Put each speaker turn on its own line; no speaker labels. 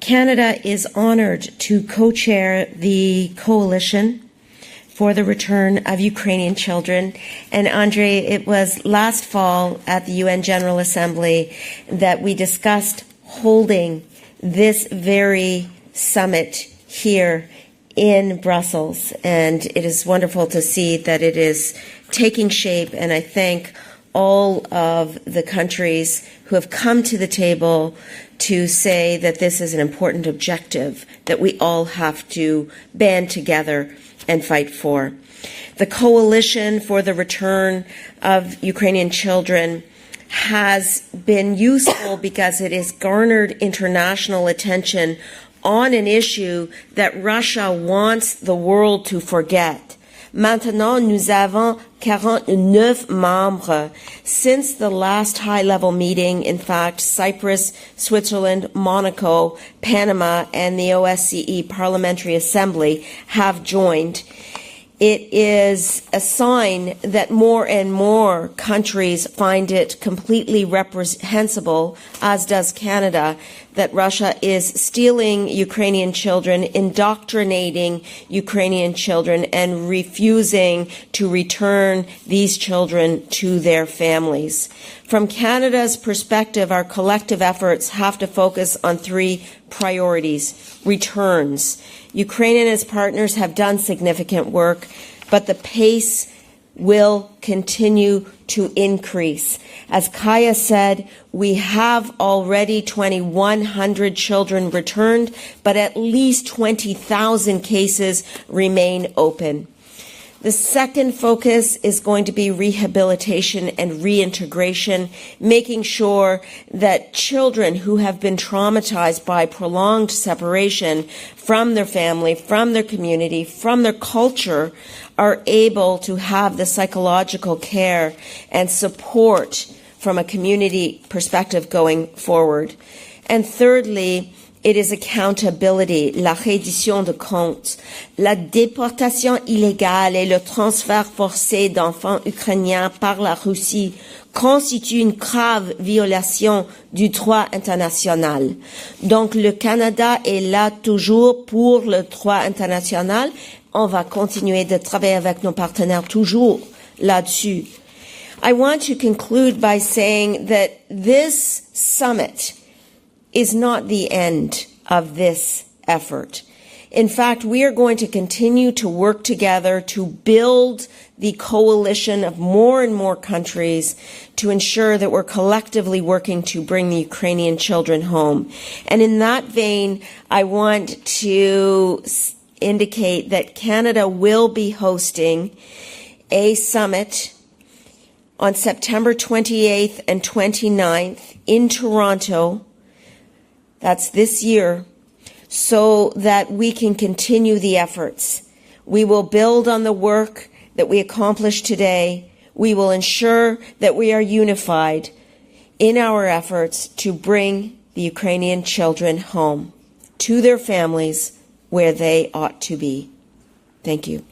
Canada is honored to co-chair the coalition for the return of Ukrainian children. And Andre, it was last fall at the UN General Assembly that we discussed holding this very summit here in Brussels. And it is wonderful to see that it is taking shape. And I thank all of the countries who have come to the table to say that this is an important objective that we all have to band together and fight for. The coalition for the return of Ukrainian children has been useful because it has garnered international attention on an issue that Russia wants the world to forget. Maintenant, nous avons 49 membres. Since the last high-level meeting, in fact, Cyprus, Switzerland, Monaco, Panama, and the OSCE Parliamentary Assembly have joined. It is a sign that more and more countries find it completely reprehensible, as does Canada, that Russia is stealing Ukrainian children, indoctrinating Ukrainian children, and refusing to return these children to their families. From Canada's perspective, our collective efforts have to focus on three priorities. Returns. Ukraine and its partners have done significant work, but the pace will continue to increase. As Kaya said, we have already 2,100 children returned, but at least 20,000 cases remain open. The second focus is going to be rehabilitation and reintegration, making sure that children who have been traumatized by prolonged separation from their family, from their community, from their culture, are able to have the psychological care and support from a community perspective going forward. And thirdly, it is accountability, la reddition de comptes. La déportation illégale et le transfert forcé d'enfants ukrainiens par la Russie constituent une grave violation du droit international. Donc le Canada est là toujours pour le droit international. On va continuer de travailler avec nos partenaires toujours là-dessus. I want to conclude by saying that this summit is not the end of this effort. In fact, we are going to continue to work together to build the coalition of more and more countries to ensure that we're collectively working to bring the Ukrainian children home. And in that vein, I want to indicate that Canada will be hosting a summit on September 28th and 29th in Toronto. That's this year, so that we can continue the efforts. We will build on the work that we accomplished today. We will ensure that we are unified in our efforts to bring the Ukrainian children home to their families where they ought to be. Thank you.